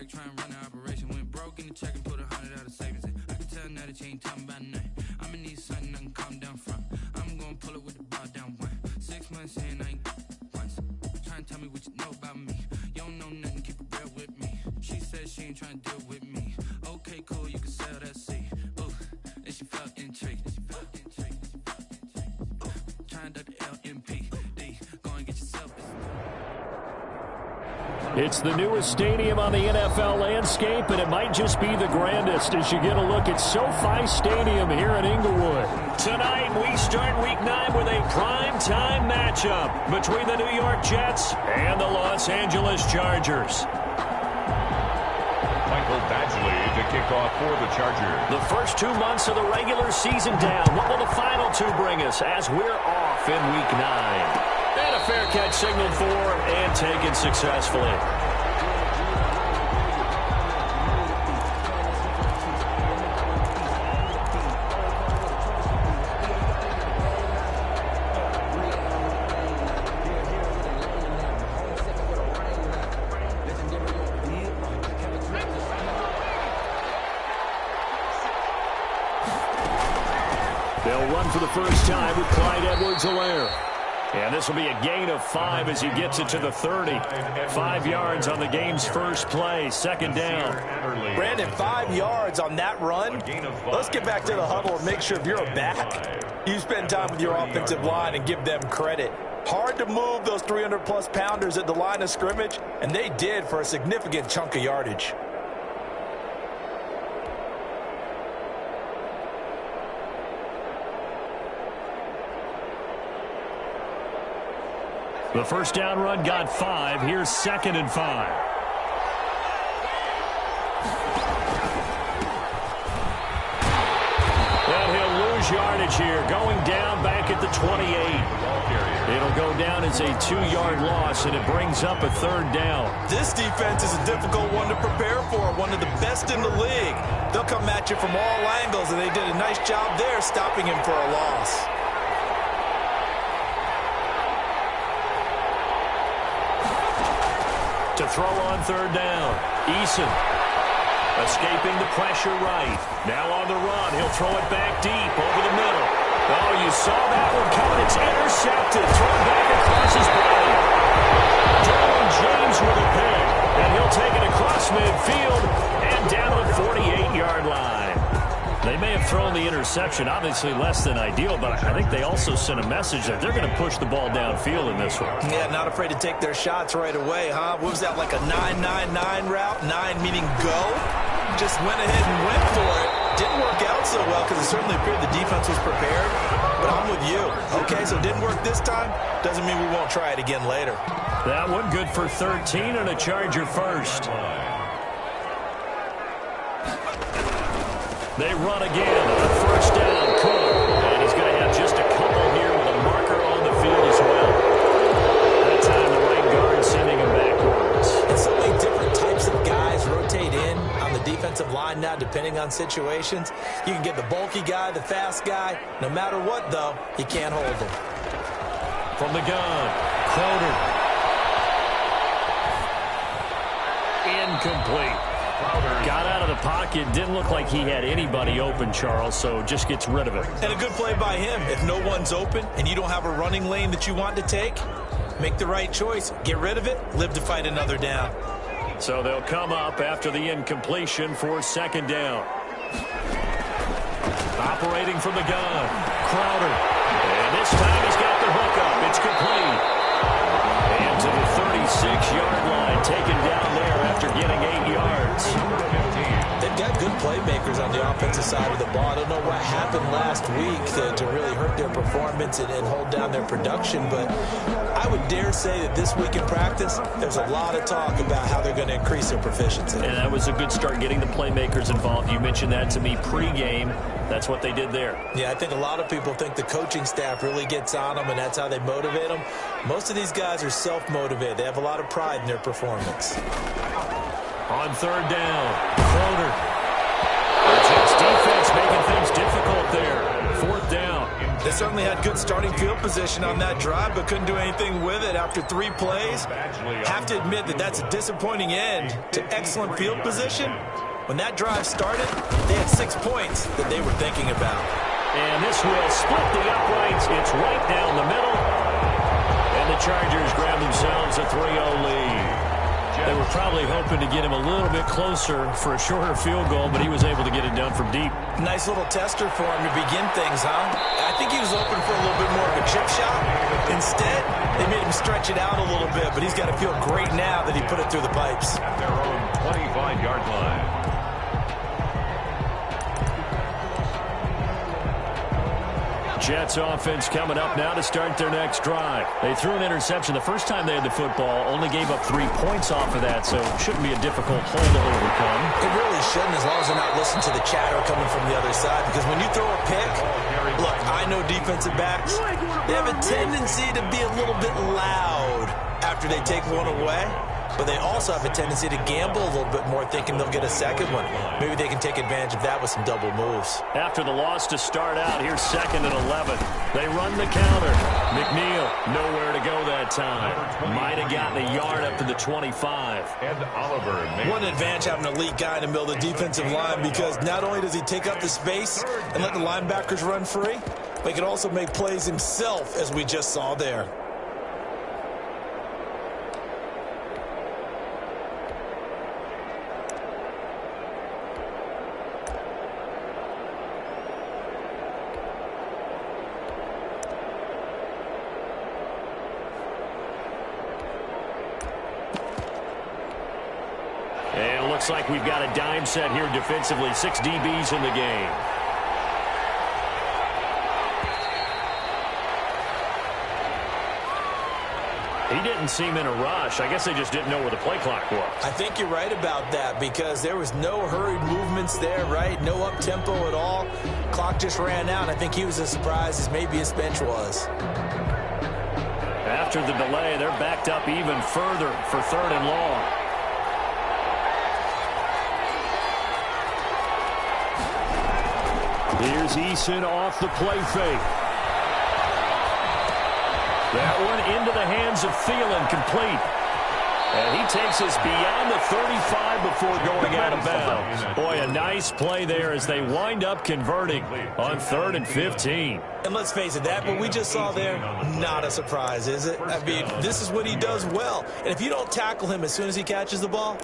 track, try and run the operation. Went broke in the check and put 100 out of savings in. I can tell now that you ain't talking about nothing. I'ma need something I can calm down from. I'm gonna pull it with the ball down one. 6 months in, I ain't once. Try and tell me what you know about me. You don't know nothing, keep it real with me. She said she ain't trying to deal with me. Okay, cool, you can sell that seed. Ooh, and she felt intrigued. Trying to duck the LMPD. Go and get yourself. It's the newest stadium on the NFL landscape, and it might just be the grandest as you get a look at SoFi Stadium here in Inglewood. Tonight, we start Week 9 with a prime-time matchup between the New York Jets and the Los Angeles Chargers. Michael Badgley to kick off for the Chargers. The first 2 months of the regular season down. What will the final 2 bring us as we're off in Week 9? And a fair catch signaled for and taken successfully. They'll run for the first time with Clyde Edwards-Helaire. And this will be a gain of 5 as he gets it to the 30. 5 yards on the game's first play, second down. Brandon, 5 yards on that run. Let's get back to the huddle and make sure if you're a back, you spend time with your offensive line and give them credit. Hard to move those 300-plus pounders at the line of scrimmage, and they did for a significant chunk of yardage. The first down run got 5. Here's 2nd and 5. And he'll lose yardage here, going down back at the 28. It'll go down as a 2-yard loss, and it brings up a 3rd down. This defense is a difficult one to prepare for, one of the best in the league. They'll come at you from all angles, and they did a nice job there stopping him for a loss. To throw on 3rd down. Eason escaping the pressure right. Now on the run. He'll throw it back deep over the middle. Oh, you saw that one coming. It's intercepted. Thrown back across his body. Derwin James with a pick. And he'll take it across midfield and down the 48-yard line. They may have thrown the interception, obviously less than ideal, but I think they also sent a message that they're going to push the ball downfield in this one. Yeah, not afraid to take their shots right away, huh? What was that, like a 9-9-9 route? 9 meaning go? Just went ahead and went for it. Didn't work out so well because it certainly appeared the defense was prepared, but I'm with you. Okay, so it didn't work this time. Doesn't mean we won't try it again later. That one good for 13 and a Charger first. They run again on first down. Cook. And he's going to have just a couple here with a marker on the field as well. That time the right guard sending him backwards. And so many different types of guys rotate in on the defensive line now depending on situations. You can get the bulky guy, the fast guy. No matter what, though, you can't hold them. From the gun, Crowder. Incomplete. Got out of the pocket. Didn't look like he had anybody open, Charles, so just gets rid of it. And a good play by him. If no one's open and you don't have a running lane that you want to take, make the right choice. Get rid of it. Live to fight another down. So they'll come up after the incompletion for 2nd down. Operating from the gun, Crowder. And this time he's got the hook up. It's complete. And to the 36-yard line, taken down there after getting 8 yards. They've got good playmakers on the offensive side of the ball. I don't know what happened last week to really hurt their performance and hold down their production, but I would dare say that this week in practice, there's a lot of talk about how they're going to increase their proficiency. And that was a good start getting the playmakers involved. You mentioned that to me pregame. That's what they did there. Yeah, I think a lot of people think the coaching staff really gets on them, and that's how they motivate them. Most of these guys are self-motivated. They have a lot of pride in their performance. On 3rd down, Crowder. The Jets defense making things difficult there. 4th down. This certainly had good starting field position on that drive, but couldn't do anything with it after 3 plays. Have to admit that that's a disappointing end to excellent field position. When that drive started, they had 6 points that they were thinking about. And this will split the uprights. It's right down the middle. And the Chargers grab themselves a 3-0 lead. They were probably hoping to get him a little bit closer for a shorter field goal, but he was able to get it done from deep. Nice little tester for him to begin things, huh? I think he was open for a little bit more of a chip shot. Instead, they made him stretch it out a little bit, but he's got to feel great now that he put it through the pipes. At their own 25-yard line. Jets offense coming up now to start their next drive. They threw an interception the first time they had the football, only gave up 3 points off of that, so it shouldn't be a difficult hole to overcome. It really shouldn't, as long as they're not listening to the chatter coming from the other side, because when you throw a pick, look, I know defensive backs, they have a tendency to be a little bit loud after they take one away. But they also have a tendency to gamble a little bit more, thinking they'll get a second one. Maybe they can take advantage of that with some double moves. After the loss to start out, here's 2nd and 11. They run the counter. McNeil, nowhere to go that time. Might have gotten a yard up to the 25. And Oliver. What an advantage having an elite guy in the middle of the defensive line, because not only does he take up the space and let the linebackers run free, but he can also make plays himself, as we just saw there. And it looks like we've got a dime set here defensively. 6 DBs in the game. He didn't seem in a rush. I guess they just didn't know where the play clock was. I think you're right about that, because there was no hurried movements there, right? No up-tempo at all. Clock just ran out. I think he was as surprised as maybe his bench was. After the delay, they're backed up even further for 3rd and long. Here's Eason off the play fake. That one into the hands of Thielen, complete. And he takes us beyond the 35 before going out of bounds. Boy, a nice play there as they wind up converting on 3rd and 15. And let's face it, that what we just saw there, not a surprise, is it? I mean, this is what he does well. And if you don't tackle him as soon as he catches the ball,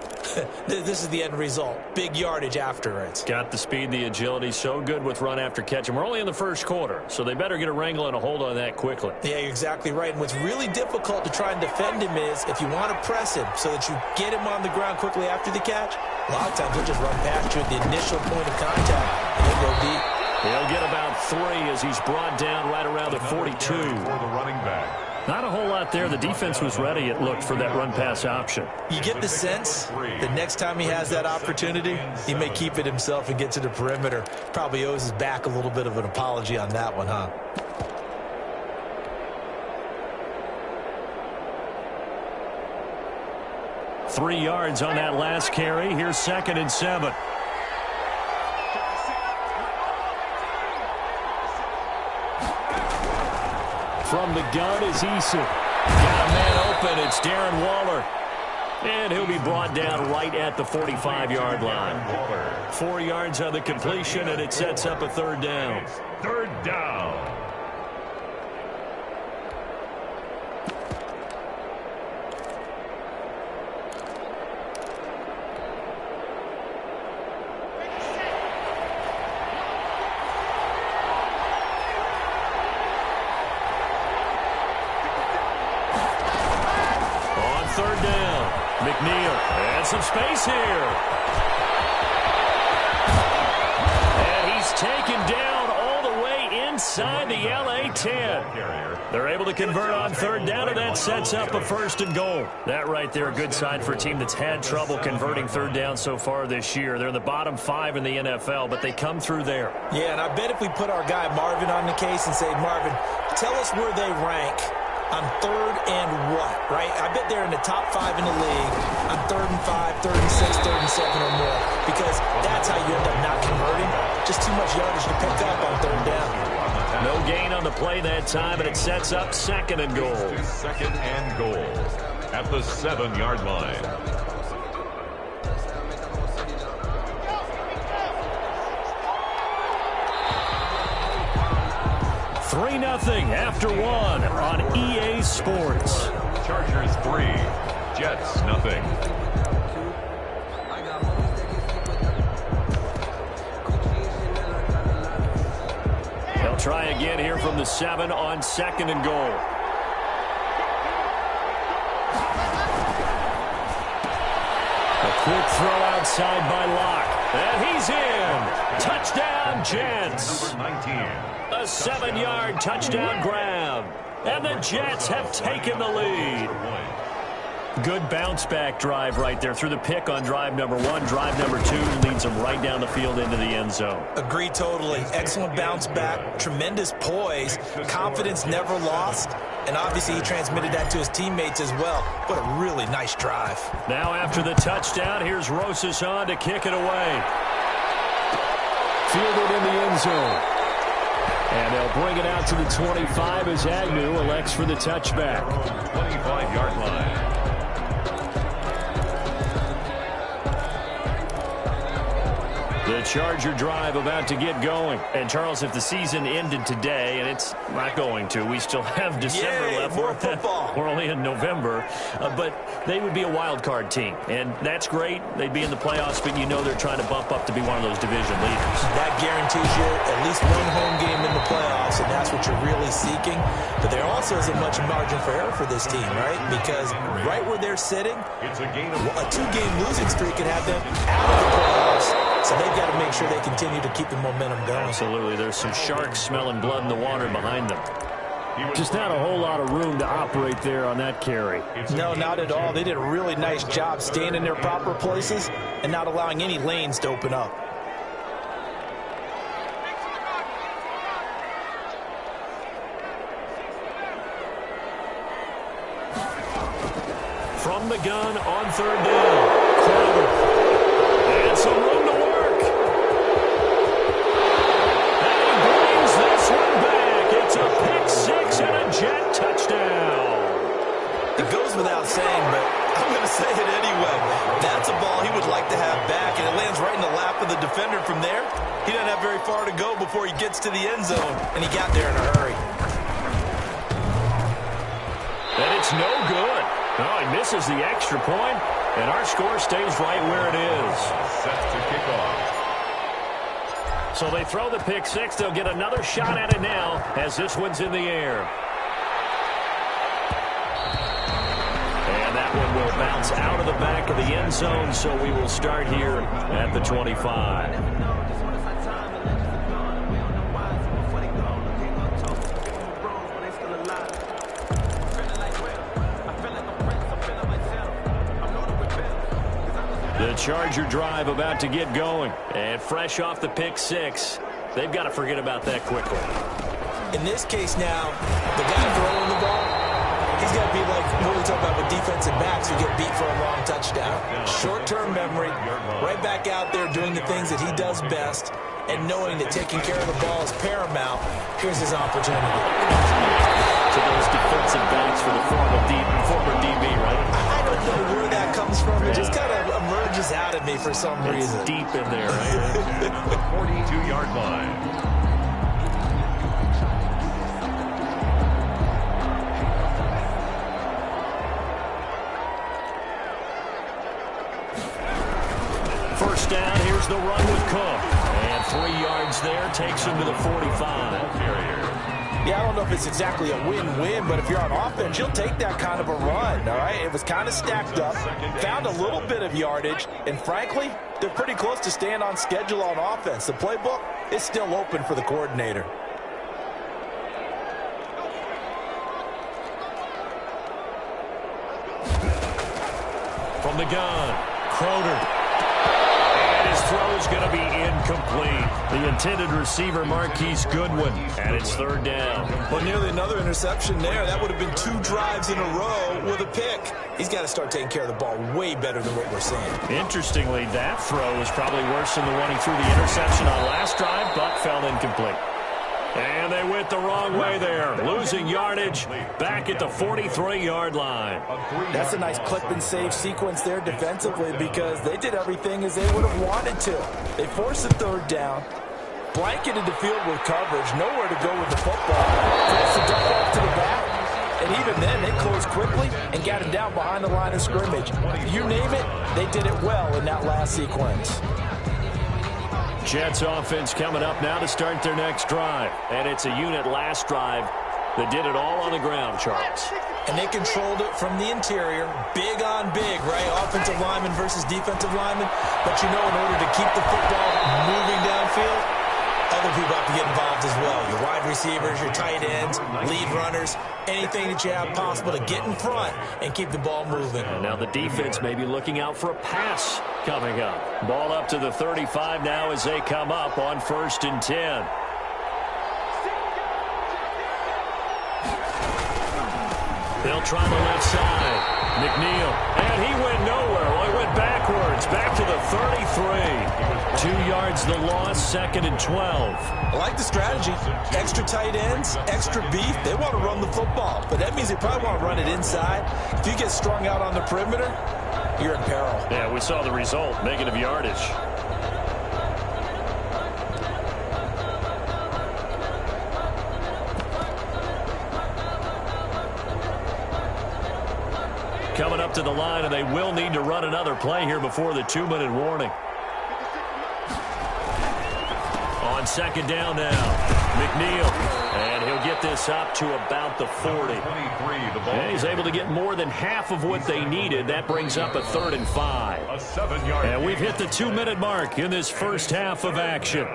this is the end result. Big yardage afterwards. Got the speed, the agility, so good with run after catch. And we're only in the first quarter, so they better get a wrangle and a hold on that quickly. Yeah, you're exactly right. And what's really difficult to try and defend him is if you want to press him so that you get him on the ground quickly after the catch, a lot of times he'll just run past you at the initial point of contact and he'll go deep. He'll get about 3 as he's brought down right around the 42. For the running back. Not a whole lot there. The defense was ready, it looked, for that run-pass option. You get the sense that next time he has that opportunity, he may keep it himself and get to the perimeter. Probably owes his back a little bit of an apology on that one, huh? Three yards on that last carry. Here's 2nd and 7. From the gun is Eason. Got a man open. It's Darren Waller. And he'll be brought down right at the 45-yard line. 4 yards on the completion, and it sets up a 3rd down. 3rd down. McNeil and some space here. And he's taken down all the way inside the LA 10. They're able to convert on 3rd down, and that sets up a 1st and goal. That right there, a good sign for a team that's had trouble converting 3rd down so far this year. They're in the bottom 5 in the NFL, but they come through there. Yeah, and I bet if we put our guy Marvin on the case and say, Marvin, tell us where they rank on 3rd and what, right? I bet they're in the top 5 in the league on 3rd and 5, 3rd and 6, 3rd and 7 or more, because that's how you end up not converting. Just too much yardage to pick up on 3rd down. No gain on the play that time, and it sets up second and goal. Second and goal at the 7-yard line. Three 0 after one on EA Sports. Chargers 3, Jets 0. They'll try again here from the 7 on second and goal. A quick throw outside by Locke. And he's in. Touchdown, Jets. Number 19. A 7-yard touchdown grab. And the Jets have taken the lead. Good bounce-back drive right there. Through the pick on drive number 1. Drive number 2 leads them right down the field into the end zone. Agree totally. Excellent bounce back. Tremendous poise. Confidence never lost. And obviously he transmitted that to his teammates as well. What a really nice drive. Now after the touchdown, here's Rosas on to kick it away. Fielded in the end zone. And they'll bring it out to the 25 as Agnew elects for the touchback. 25-yard line. The Charger drive about to get going. And, Charles, if the season ended today, and it's not going to, we still have December left. More football. We're only in November. But they would be a wild card team. And that's great. They'd be in the playoffs, but you know they're trying to bump up to be one of those division leaders. That guarantees you at least one home game in the playoffs, and that's what you're really seeking. But there also isn't much margin for error for this team, right? Because right where they're sitting, a 2-game losing streak could have them out of the playoffs. So they've got to make sure they continue to keep the momentum going. Absolutely. There's some sharks smelling blood in the water behind them. Just not a whole lot of room to operate there on that carry. No, not at all. They did a really nice job staying in their proper places and not allowing any lanes to open up. From the gun on third down. Crowder. And some room to work. And he brings this one back. It's a pick-6 and a Jet touchdown. It goes without saying, but I'm going to say it anyway. That's a ball he would like to have back, and it lands right in the lap of the defender from there. He doesn't have very far to go before he gets to the end zone, and he got there in a hurry. And it's no good. No, he misses the extra point, and our score stays right where it is. Set to kick off. So they throw the pick-6. They'll get another shot at it now as this one's in the air. And that one will bounce out of the back of the end zone, so we will start here at the 25. The Charger drive about to get going. And fresh off the pick-6, they've got to forget about that quickly. In this case now, the guy throwing the ball, he's got to be like what we talk about with defensive backs who get beat for a long touchdown. Short-term memory, right back out there doing the things that he does best, and knowing that taking care of the ball is paramount. Here's his opportunity. To those defensive backs for the former DB, right? I don't know where that comes from. It just kind of emerges out of me for some reason. It's deep in there, right? 42-yard line. First down, here's the run with Cook. And 3 yards there takes him to the 45. Yeah, I don't know if it's exactly a win-win, but if you're on offense, you'll take that kind of a run, all right? It was kind of stacked up, found a little bit of yardage, and frankly, they're pretty close to staying on schedule on offense. The playbook is still open for the coordinator. From the gun, Crowder. His throw is going to be incomplete. The intended receiver, Marquise Goodwin, and it's third down. Well, nearly another interception there. That would have been 2 drives in a row with a pick. He's got to start taking care of the ball way better than what we're seeing. Interestingly, that throw was probably worse than the one he threw the interception on last drive, but fell incomplete. And they went the wrong way there, losing yardage back at the 43-yard line. That's a nice clip and save sequence there defensively because they did everything as they would have wanted to. They forced the third down, blanketed the field with coverage, nowhere to go with the football, forced the duck off to the back. And even then, they closed quickly and got him down behind the line of scrimmage. You name it, they did it well in that last sequence. Jets offense coming up now to start their next drive. And it's a unit last drive that did it all on the ground, Charles. And they controlled it from the interior, big on big, right? Offensive lineman versus defensive lineman. But you know, in order to keep the football moving downfield, other people have to get involved as well. Your wide receivers, your tight ends, lead runners, anything that you have possible to get in front and keep the ball moving. And now the defense may be looking out for a pass coming up. Ball up to the 35 now as they come up on 1st and 10. They'll try the left side. McNeil, and he went nowhere. Well, he went backwards, back to the 33. 2 yards the loss, 2nd and 12. I like the strategy. Extra tight ends, extra beef. They want to run the football, but that means they probably want to run it inside. If you get strung out on the perimeter, you're in peril. Yeah, we saw the result, negative yardage. Coming up to the line, and they will need to run another play here before the 2-minute warning. On 2nd down now, McNeil, and he'll get this up to about the 40. And he's able to get more than half of what they needed. That brings up a 3rd and 5. And we've hit the 2-minute mark in this first half of action.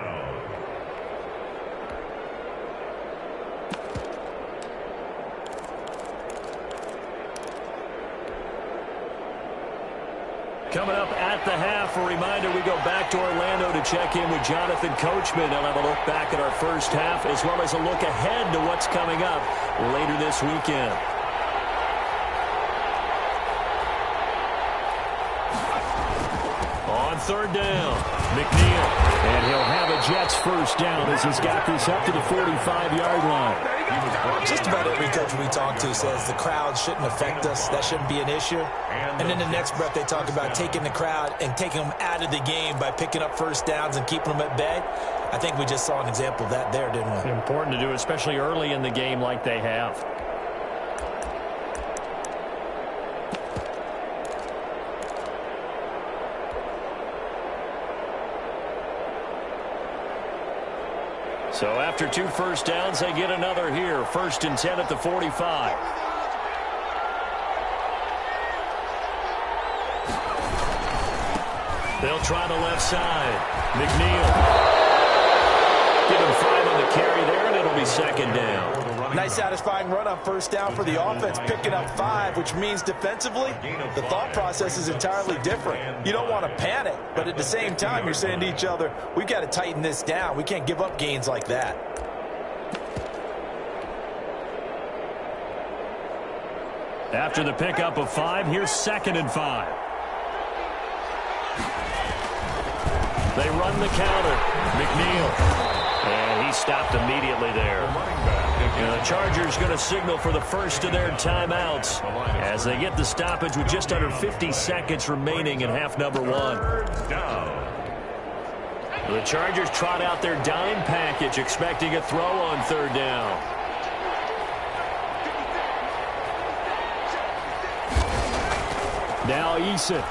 Coming up at the half, a reminder, we go back to Orlando to check in with Jonathan Coachman. He'll have a look back at our first half as well as a look ahead to what's coming up later this weekend. On 3rd down, McNeil, and he'll have a Jets first down as he's got this up to the 45-yard line. Just about every coach we talk to says the crowd shouldn't affect us. That shouldn't be an issue. And in the next breath, they talk about taking the crowd and taking them out of the game by picking up first downs and keeping them at bay. I think we just saw an example of that there, didn't we? Important to do, especially early in the game like they have. So after 2 first downs, they get another here. 1st and 10 at the 45. They'll try the left side. McNeil. Give him 5 on the carry there, and it'll be 2nd down. Nice satisfying run on 1st down for the offense, picking up 5, which means defensively, the thought process is entirely different. You don't want to panic, but at the same time, you're saying to each other, we've got to tighten this down. We can't give up gains like that. After the pickup of 5, here's 2nd and 5. They run the counter. McNeil. And he stopped immediately there. And the Chargers going to signal for the first of their timeouts as they get the stoppage with just under 50 seconds remaining in half number 1. The Chargers trot out their dime package, expecting a throw on 3rd down. Now Eason.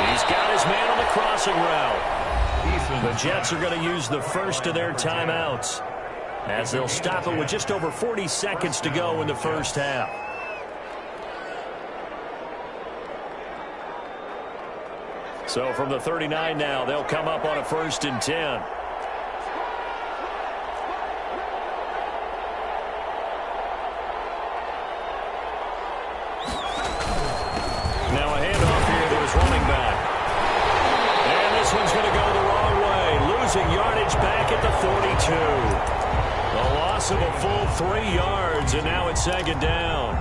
He's got his man on the crossing route. The Jets are going to use the first of their timeouts as they'll stop it with just over 40 seconds to go in the first half. So from the 39 now, they'll come up on a 1st and 10. Now a handoff here to his running back. And this one's going to go the wrong way, losing yardage back at the 42. A loss of a full 3 yards, and now it's 2nd down.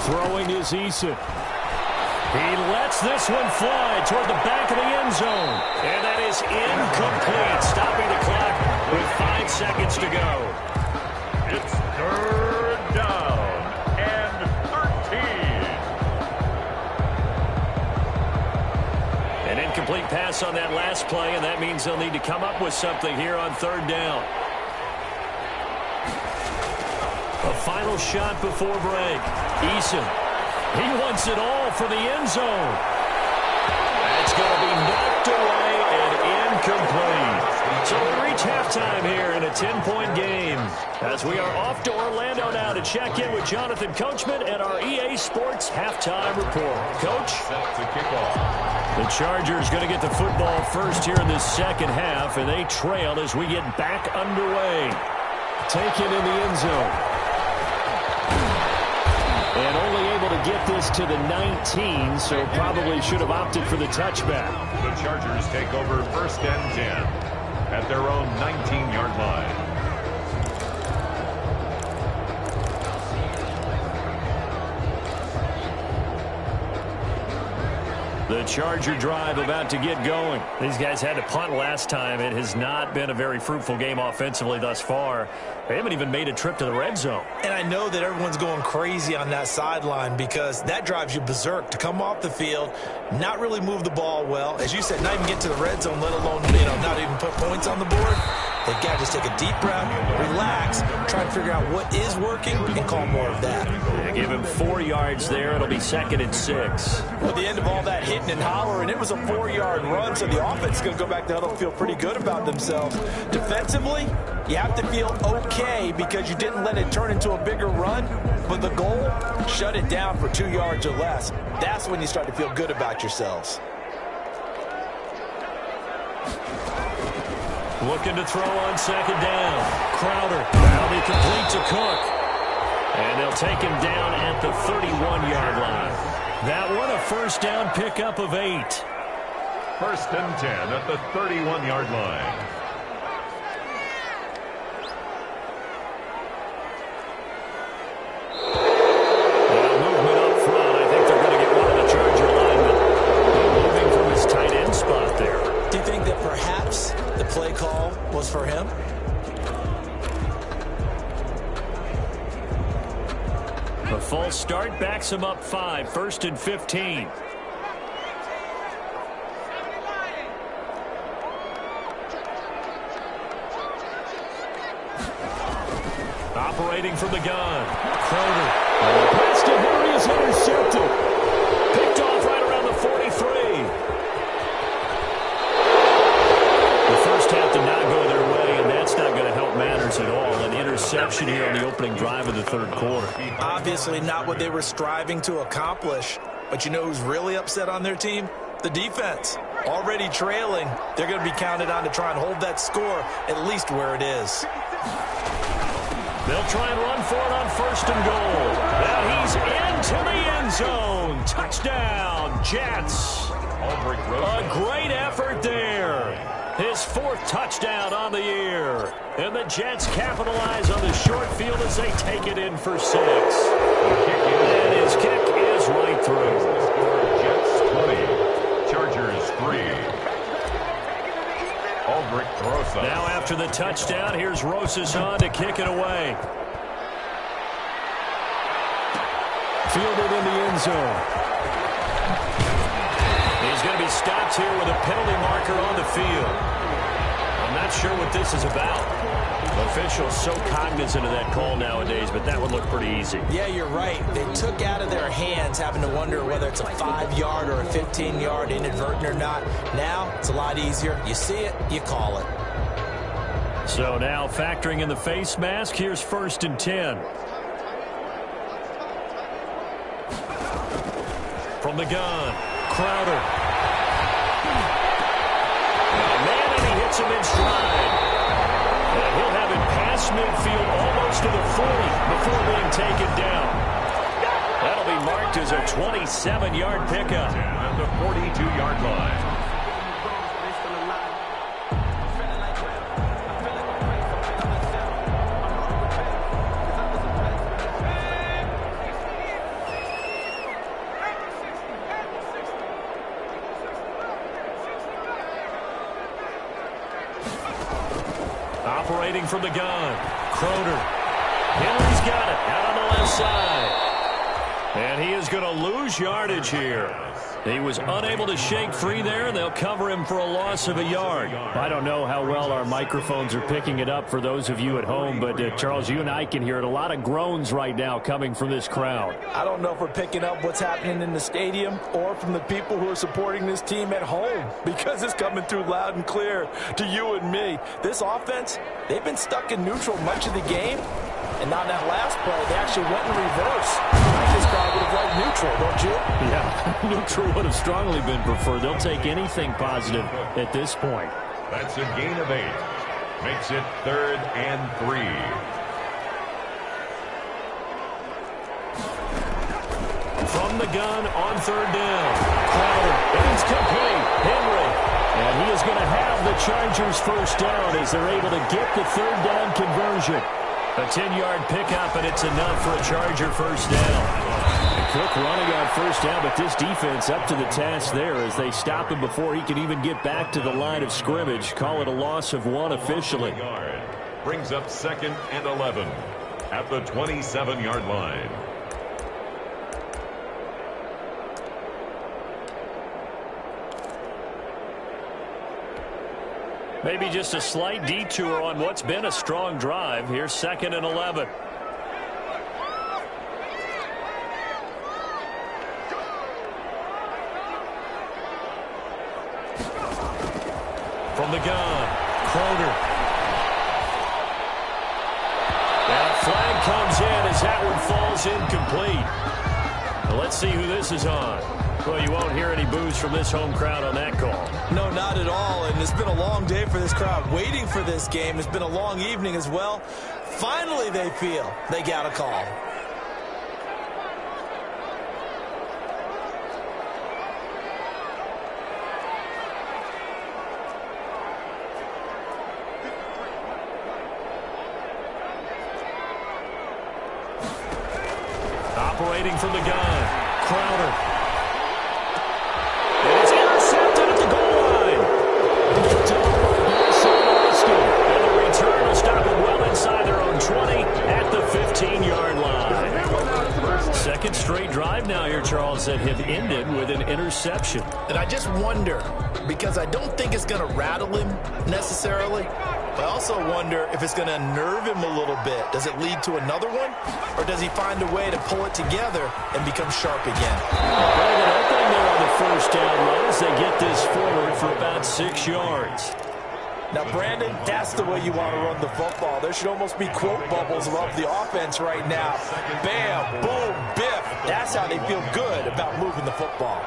Throwing is Eason. He lets this one fly toward the back of the end zone. And that is incomplete, stopping the clock with 5 seconds to go. It's third down and 13. An incomplete pass on that last play, and that means they'll need to come up with something here on third down. A final shot before break. Eason. He wants it all for the end zone. That's going to be knocked away and incomplete. So we reach halftime here in a 10-point game as we are off to Orlando now to check in with Jonathan Coachman and our EA Sports halftime report. Coach? The Chargers going to get the football first here in this second half, and they trail as we get back underway. Taken in the end zone. And only able to get this to the 19, so probably should have opted for the touchback. The Chargers take over first and 10 at their own 19-yard line. The Charger drive about to get going. These guys had to punt last time. It has not been a very fruitful game offensively thus far. They haven't even made a trip to the red zone. And I know that everyone's going crazy on that sideline because that drives you berserk to come off the field, not really move the ball well. As you said, not even get to the red zone, let alone, not even put points on the board. They've got to just take a deep breath, relax, try to figure out what is working, and call more of that. They give him 4 yards there. It'll be 2nd and 6. At the end of all that hitting and hollering, it was a 4-yard run, so the offense is going to go back to huddle and feel pretty good about themselves. Defensively, you have to feel okay because you didn't let it turn into a bigger run, but the goal, shut it down for 2 yards or less. That's when you start to feel good about yourselves. Looking to throw on 2nd down. Crowder. That'll be complete to Cook. And they'll take him down at the 31-yard line. That one a first down pickup of 8. First and 10 at the 31-yard line. Movement up front. I think they're going to get one of the Charger linemen moving from his tight end spot there. Do you think that perhaps the play call was for him? A false start backs him up 5. 1st and 15. Operating from the gun. Crowder. Pass to Henry is intercepted. Picked off right around the 43. The first half did not go their way, and that's not going to help matters at all. An interception here on the opening drive of the third quarter. Obviously not what they were striving to accomplish. But you know who's really upset on their team? The defense. Already trailing. They're going to be counted on to try and hold that score at least where it is. They'll try and run for it on 1st and goal. Now he's into the end zone. Touchdown, Jets. A great effort there. His 4th touchdown on the year. And the Jets capitalize on the short field as they take it in for 6. And his kick is right through. Jets 20, Chargers 3. Aldrich throws up. Now after the touchdown, here's Rosas on to kick it away. Fielded in the end zone. He's going to be stopped here with a penalty marker on the field. I'm not sure what this is about. Officials so cognizant of that call nowadays, but that would look pretty easy. Yeah, you're right. They took out of their hands having to wonder whether it's a 5-yard or a 15-yard inadvertent or not. Now, it's a lot easier. You see it, you call it. So now factoring in the face mask, here's 1st and 10. From the gun, Crowder. Man, and he hits him in stride. And he'll have it past midfield almost to the 40 before being taken down. That'll be marked as a 27-yard pickup. At the 42-yard line. Operating from the gun. Croner. Henry's got it out on the left side. And he is going to lose yardage here. He was unable to shake free there, and they'll cover him for a loss of a yard. I don't know how well our microphones are picking it up for those of you at home, but Charles, you and I can hear it. A lot of groans right now coming from this crowd. I don't know if we're picking up what's happening in the stadium or from the people who are supporting this team at home, because it's coming through loud and clear to you and me. This offense, they've been stuck in neutral much of the game. And on that last play, they actually went in reverse. I think this crowd would have liked neutral, don't you? Yeah, neutral would have strongly been preferred. They'll take anything positive at this point. That's a gain of 8. Makes it 3rd and 3. From the gun on 3rd down. Crowder, and it's complete. Henry. And he is going to have the Chargers first down as they're able to get the 3rd down conversion. A 10-yard pickup, and it's enough for a Charger first down. And Cook running on first down, but this defense up to the task there as they stop him before he can even get back to the line of scrimmage. Call it a loss of 1 officially. Brings up 2nd and 11 at the 27-yard line. Maybe just a slight detour on what's been a strong drive. Here's 2nd and 11. From the gun, Croner. And a flag comes in as that one falls incomplete. Well, let's see who this is on. Well, you won't hear any boos from this home crowd on that call. No, not at all. And it's been a long day for this crowd waiting for this game. It's been a long evening as well. Finally, they feel they got a call. Operating from the gun, Crowder. And it's intercepted at the goal line. And the return will stop it well inside their own 20 at the 15-yard line. Second straight drive now here, Charles, that have ended with an interception. And I just wonder, because I don't think it's going to rattle him necessarily, I also wonder if it's going to nerve him a little bit. Does it lead to another one? Or does he find a way to pull it together and become sharp again? Well, an opening there on the first down run as they get this forward for about 6 yards. Now, Brandon, that's the way you want to run the football. There should almost be quote bubbles above the offense right now. Bam, boom, biff. That's how they feel good about moving the football.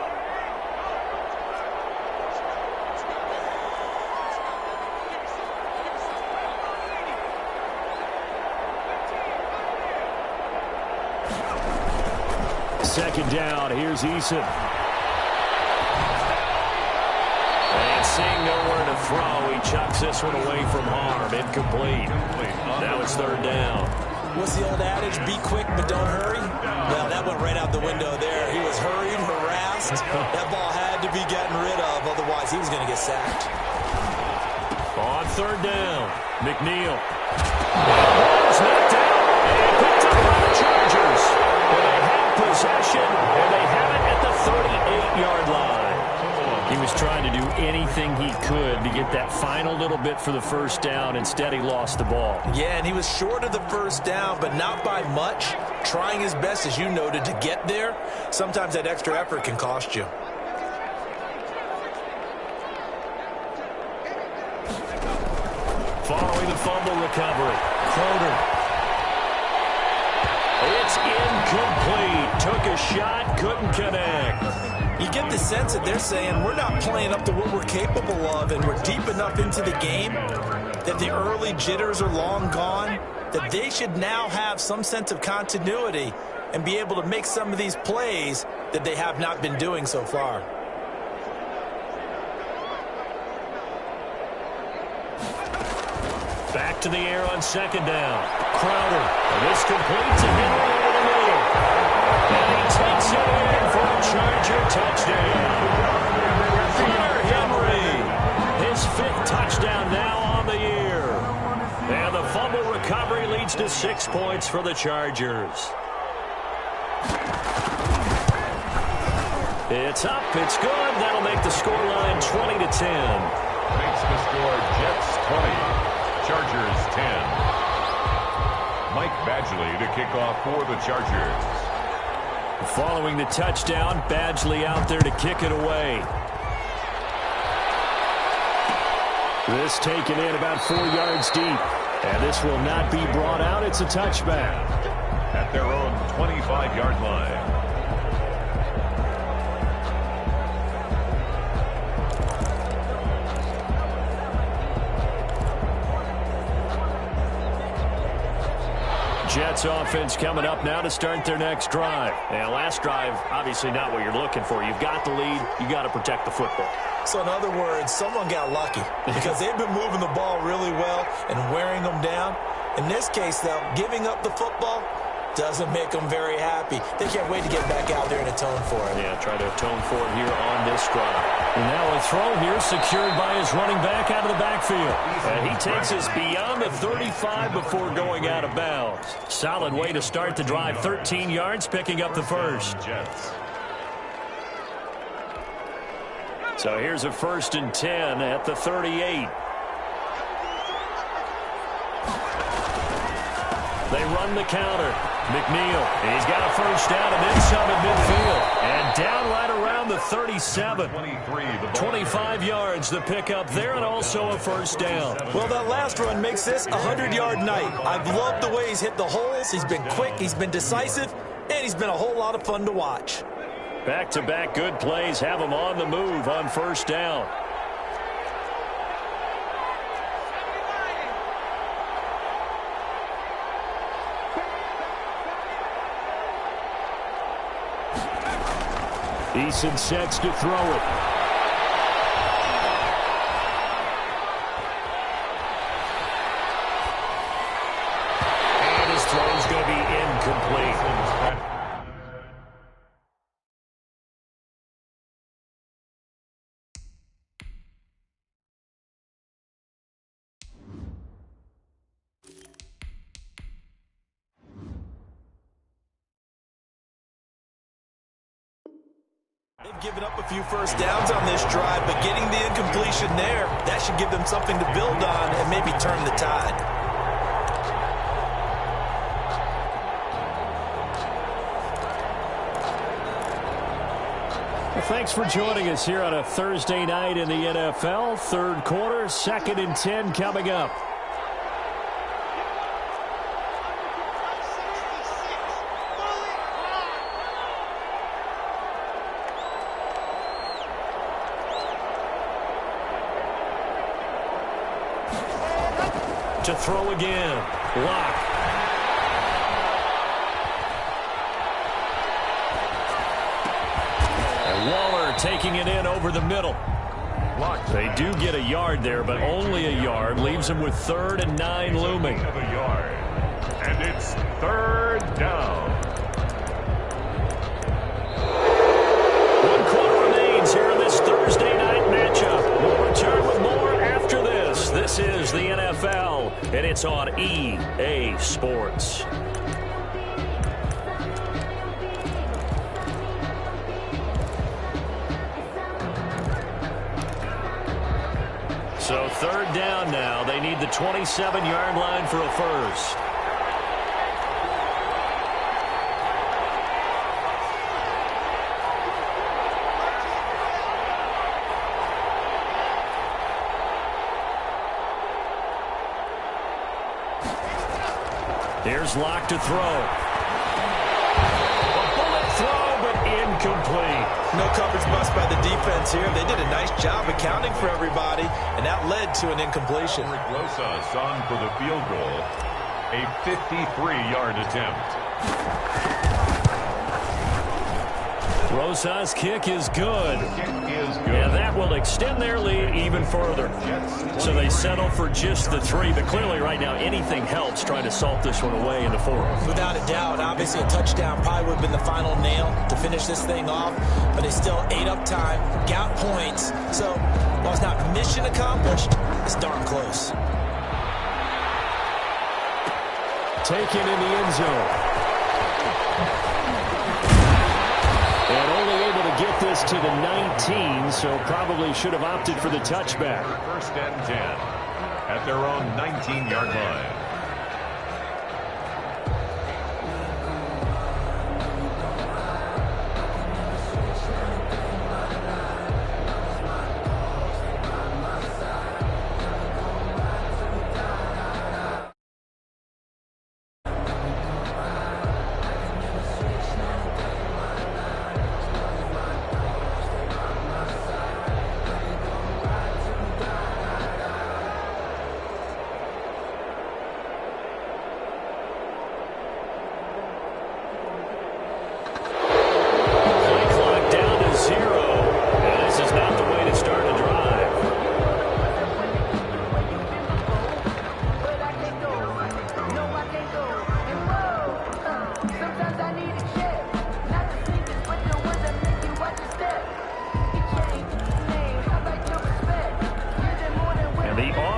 Second down, here's Eason. And seeing nowhere to throw, he chucks this one away from harm. Incomplete. Now it's third down. What's the old adage? Be quick, but don't hurry? Well, that went right out the window there. He was hurried, harassed. That ball had to be gotten rid of, otherwise he was going to get sacked. On third down, McNeil. Ball's knocked out and picked up by the Chargers. Well, they have possession, and they have it at the 38-yard line. He was trying to do anything he could to get that final little bit for the first down. Instead, he lost the ball. Yeah, and he was short of the first down, but not by much. Trying his best, as you noted, to get there. Sometimes that extra effort can cost you. Following the fumble recovery, Croner. It's incomplete. Took a shot, couldn't connect. You get the sense that they're saying we're not playing up to what we're capable of, and we're deep enough into the game that the early jitters are long gone, that they should now have some sense of continuity and be able to make some of these plays that they have not been doing so far. Back to the air on second down. Crowder. And this completes to Henry over the middle. And he takes it in for a Charger touchdown. Hunter Henry. His 5th touchdown now on the year. to 6 points for the Chargers. It's up. It's good. That'll make the scoreline 20-10. Makes the score Jets 20, Chargers 10. Mike Badgley to kick off for the Chargers. Following the touchdown, Badgley out there to kick it away. This taken in about 4 yards deep. And this will not be brought out. It's a touchback. At their own 25-yard line. Jets offense coming up now to start their next drive. And last drive, obviously not what you're looking for. You've got the lead. You got to protect the football. So in other words, someone got lucky because they've been moving the ball really well and wearing them down. In this case, though, giving up the football doesn't make them very happy. They can't wait to get back out there and atone for it. Yeah, try to atone for it here on this drive. And now a throw here secured by his running back out of the backfield. And he takes us beyond the 35 before going out of bounds. Solid way to start the drive. 13 yards, picking up the first. So here's a 1st and 10 at the 38. They run the counter. McNeil, he's got a first down and then some at midfield. And down right around the 37. 25 yards the pickup there and also a first down. Well, that last run makes this a 100-yard night. I've loved the way he's hit the holes. He's been quick, he's been decisive, and he's been a whole lot of fun to watch. Back-to-back good plays have him on the move on first down. Eason sets to throw it. And his throw's going to be incomplete. They've given up a few first downs on this drive, but getting the incompletion there, that should give them something to build on and maybe turn the tide. Well, thanks for joining us here on a Thursday night in the NFL. Third quarter, 2nd and 10 coming up. To throw again. Lock. And Waller taking it in over the middle. They do get a yard there, but only a yard. Leaves them with 3rd and 9 looming. And it's 3rd down. 1 quarter remains here in this Thursday night matchup. We'll return with more after this. This is the NFL, and it's on EA Sports. So 3rd down now. They need the 27-yard line for a first. Here's Locke to throw. A bullet throw, but incomplete. No coverage bust by the defense here. They did a nice job accounting for everybody, and that led to an incompletion. Rosas on for the field goal. A 53-yard attempt. Rosas' kick is good. And that will extend their lead even further. So they settle for just the 3, but clearly right now anything helps trying to salt this one away in the 4th. Without a doubt, obviously a touchdown probably would have been the final nail to finish this thing off, but they still ate up time, got points. So while it's not mission accomplished, it's darn close. taken in the end zone. And only able to get this to the 19, so probably should have opted for the touchback. First and 10 at their own 19-yard line.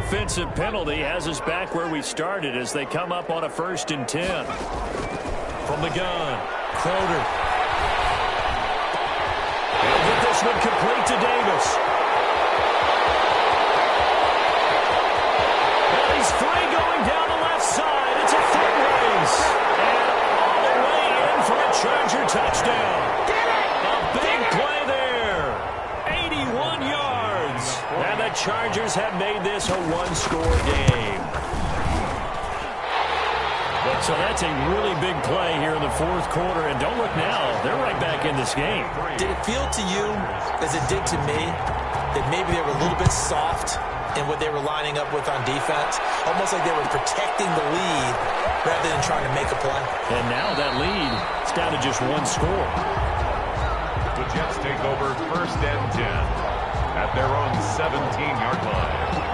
Offensive penalty has us back where we started as they come up on a 1st and 10. From the gun, Crowder. He'll get this one complete to Davis. And he's free going down the left side. It's a foot race. And all the way in for a Charger touchdown. A big play there. 81 yards. And the Chargers have made this a one-score game. So that's a really big play here in the 4th quarter. And don't look now. They're right back in this game. Did it feel to you, as it did to me, that maybe they were a little bit soft in what they were lining up with on defense? Almost like they were protecting the lead rather than trying to make a play. And now that lead is down to just one score. The Jets take over 1st and 10 at their own 17-yard line.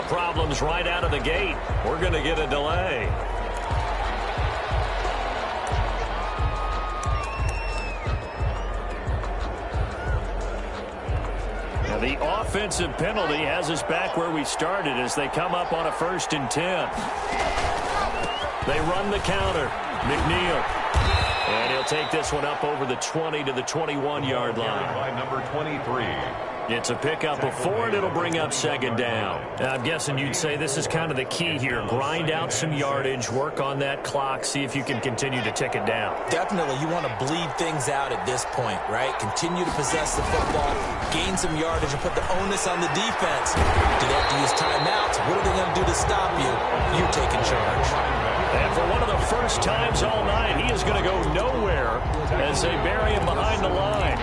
Problems right out of the gate. We're going to get a delay. Now the offensive penalty has us back where we started as they come up on a 1st and 10. They run the counter. McNeil. And he'll take this one up over the 20 to the 21-yard line. By number 23. It's a pickup of 4, and it'll bring up 2nd down. I'm guessing you'd say this is kind of the key here. Grind out some yardage, work on that clock, see if you can continue to tick it down. Definitely. You want to bleed things out at this point, right? Continue to possess the football, gain some yardage, and put the onus on the defense. Do they have to use timeouts? What are they going to do to stop you? You're taking charge. And for one of the first times all night, he is going to go nowhere as they bury him behind the line.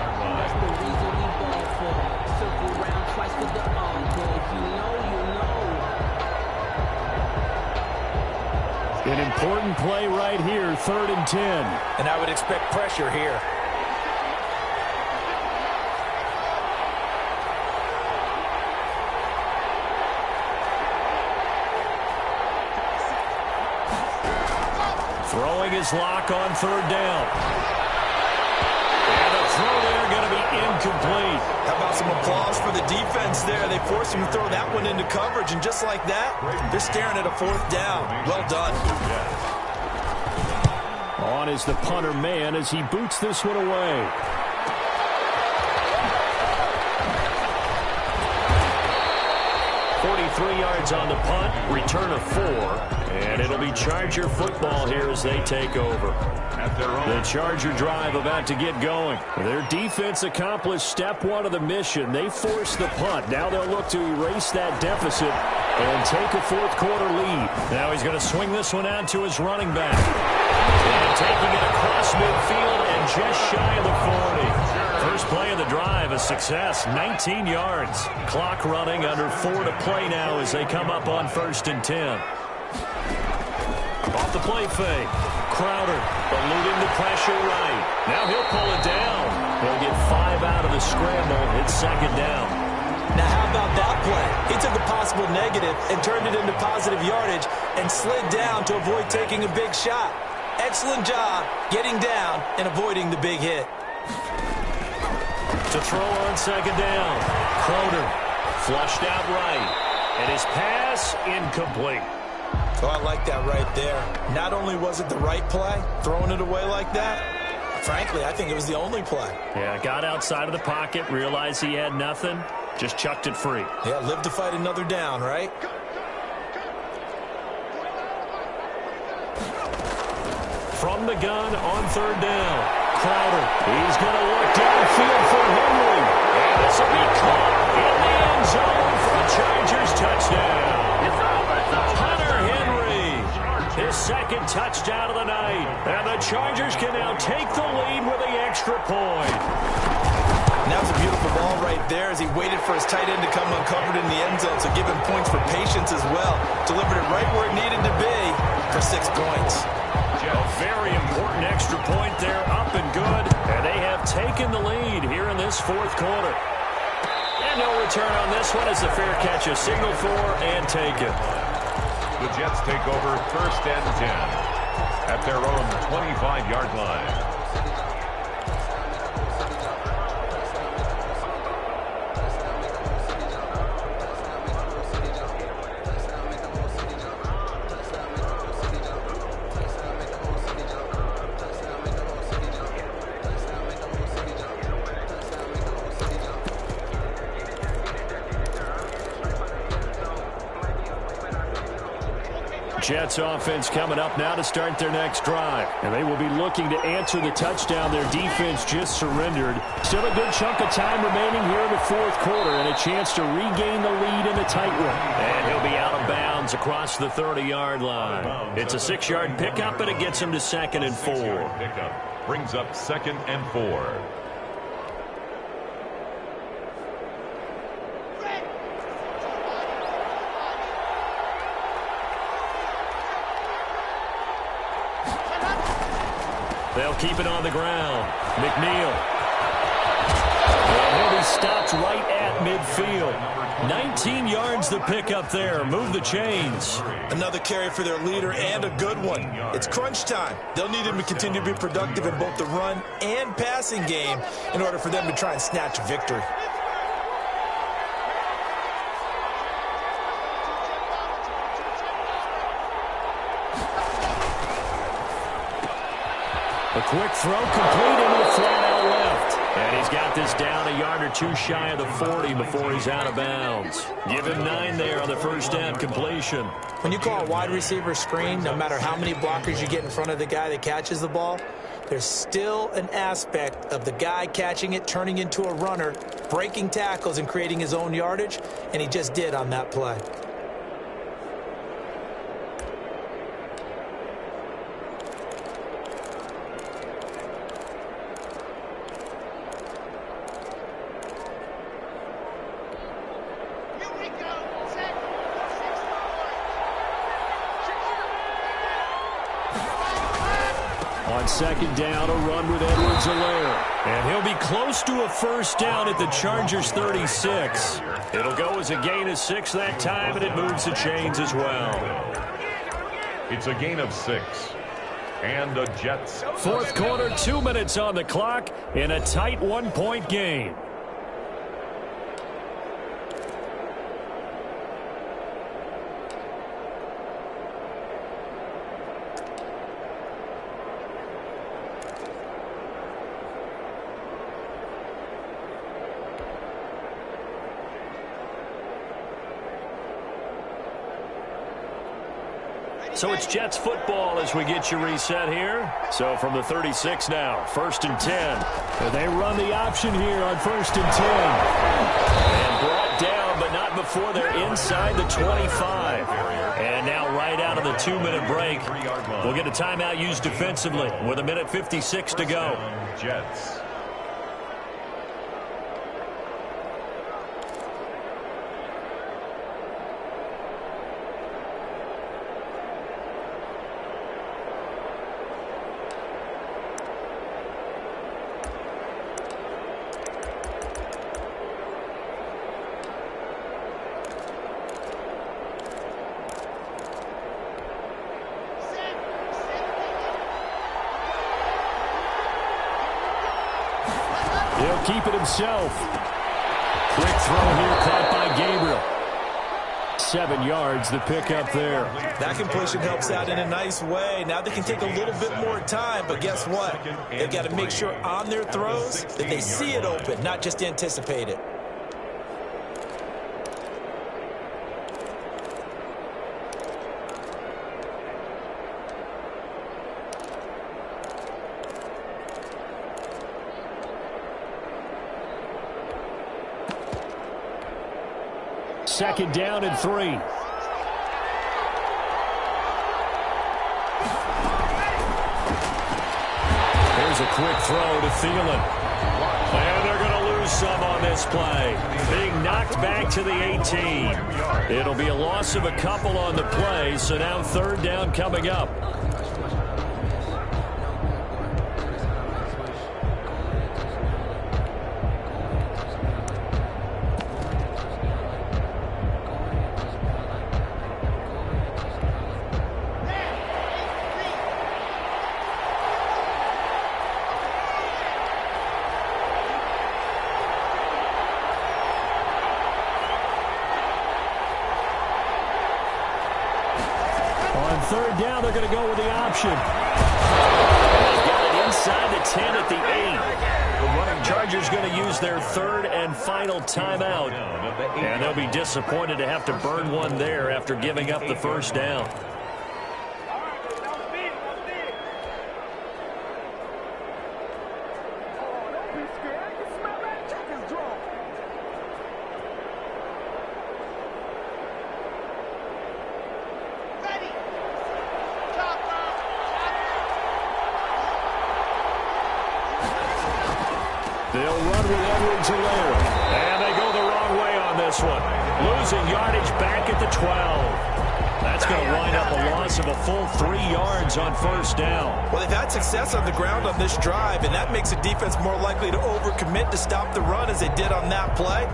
An important play right here, 3rd and 10. And I would expect pressure here. Throwing his lock on 3rd down. And the throw there going to be incomplete. How about some applause for the defense there? They forced him to throw that one into coverage, and just like that, they're staring at a 4th down. Well done. On is the punter man as he boots this one away. .43 yards on the punt, return of 4, and it'll be Charger football here as they take over. The Charger drive about to get going. Their defense accomplished step 1 of the mission. They forced the punt. Now they'll look to erase that deficit and take a 4th quarter lead. Now he's going to swing this one out to his running back. And taking it across midfield and just shy of the 40. First play of the drive, a success, 19 yards. Clock running, under 4 to play now as they come up on 1st and 10. Off the play fake. Crowder eluding the pressure right. Now he'll pull it down. He'll get 5 out of the scramble. It's 2nd down. Now how about that play? He took a possible negative and turned it into positive yardage and slid down to avoid taking a big shot. Excellent job getting down and avoiding the big hit. To throw on 2nd down. Crowder flushed out right. And his pass incomplete. Oh, I like that right there. Not only was it the right play, throwing it away like that, frankly, I think it was the only play. Yeah, got outside of the pocket, realized he had nothing, just chucked it free. Yeah, live to fight another down, right? From the gun on 3rd down. Crowder, he's going to look downfield for Henry. And this will be caught in the end zone for a Chargers touchdown. Hunter Henry, his 2nd touchdown of the night. And the Chargers can now take the lead with the extra point. And that was a beautiful ball right there as he waited for his tight end to come uncovered in the end zone, so give him points for patience as well. Delivered it right where it needed to be for 6 points. A very important extra point there, up and good. And they have taken the lead here in this 4th quarter. And no return on this one as the fair catch is signaled for and taken. The Jets take over 1st and 10 at their own 25-yard line. Jets offense coming up now to start their next drive. And they will be looking to answer the touchdown their defense just surrendered. Still a good chunk of time remaining here in the 4th quarter and a chance to regain the lead in the tight one. And he'll be out of bounds across the 30-yard line. It's a 6-yard pickup, and it gets him to 2nd and 4. Pickup brings up 2nd and 4. They'll keep it on the ground. McNeil. And he'll be stopped right at midfield. 19 yards the pick up there. Move the chains. Another carry for their leader and a good one. It's crunch time. They'll need him to continue to be productive in both the run and passing game in order for them to try and snatch a victory. A quick throw complete into the flat out left. And he's got this down a yard or 2 shy of the 40 before he's out of bounds. Give him 9 there on the 1st down completion. When you call a wide receiver screen, no matter how many blockers you get in front of the guy that catches the ball, there's still an aspect of the guy catching it, turning into a runner, breaking tackles and creating his own yardage, and he just did on that play. On 2nd down, a run with Edwards-Helaire. And he'll be close to a 1st down at the Chargers' 36. It'll go as a gain of 6 that time, and it moves the chains as well. It's a gain of 6. And the Jets. 4th quarter, 2 minutes on the clock in a tight 1-point game. So it's Jets football as we get you reset here. So from the 36 now, 1st and 10. And they run the option here on 1st and 10. And brought down, but not before they're inside the 25. And now right out of the 2-minute break, we'll get a timeout used defensively with 1:56 to go. Jets. He'll keep it himself. Quick throw here caught by Gabriel. 7 yards, the pickup there. That completion helps out in a nice way. Now they can take a little bit more time, but guess what? They've got to make sure on their throws that they see it open, not just anticipate it. Second down and 3. There's a quick throw to Thielen. And they're going to lose some on this play. Being knocked back to the 18. It'll be a loss of a couple on the play, so now third down coming up. Third down, they're going to go with the option. They've got it inside the 10 at the 8. The running Chargers going to use their third and final timeout. And they'll be disappointed to have to burn one there after giving up the first down. They'll run with Edwards and Lair. And they go the wrong way on this one. Losing yardage back at the 12. That's going to wind up a loss of a full 3 yards on first down. Well, they've had success on the ground on this drive, and that makes a defense more likely to overcommit to stop the run as they did on that play.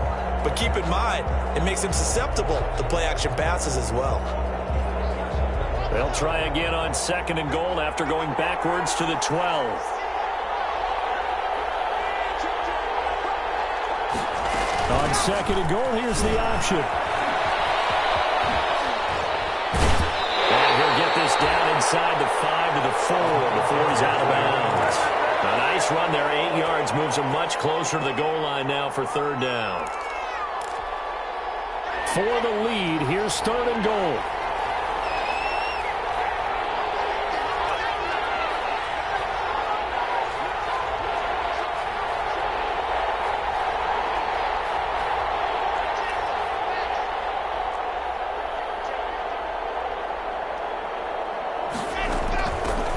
But keep in mind, it makes them susceptible to play-action passes as well. They'll try again on second and goal after going backwards to the 12. On second and goal, here's the option. And he'll get this down inside the 5 to the 4 before he's out of bounds. A nice run there, 8 yards, moves him much closer to the goal line now for third down. For the lead, here's third and goal.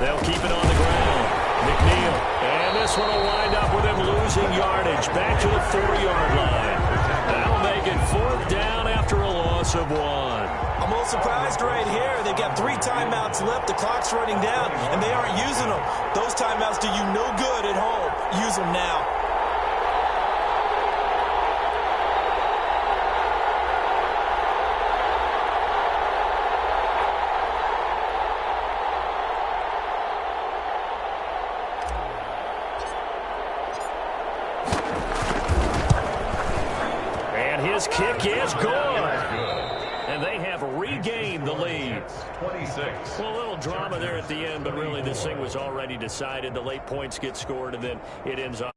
They'll keep it on the ground. McNeil. And this one will wind up with him losing yardage back to the 4-yard line. That'll make it fourth down after a loss of 1. I'm a little surprised right here. They've got 3 timeouts left. The clock's running down, and they aren't using them. Those timeouts do you no good at home. Use them now. His kick is good. And they have regained the lead. 26. Well, a little drama there at the end, but really this thing was already decided. The late points get scored, and then it ends up.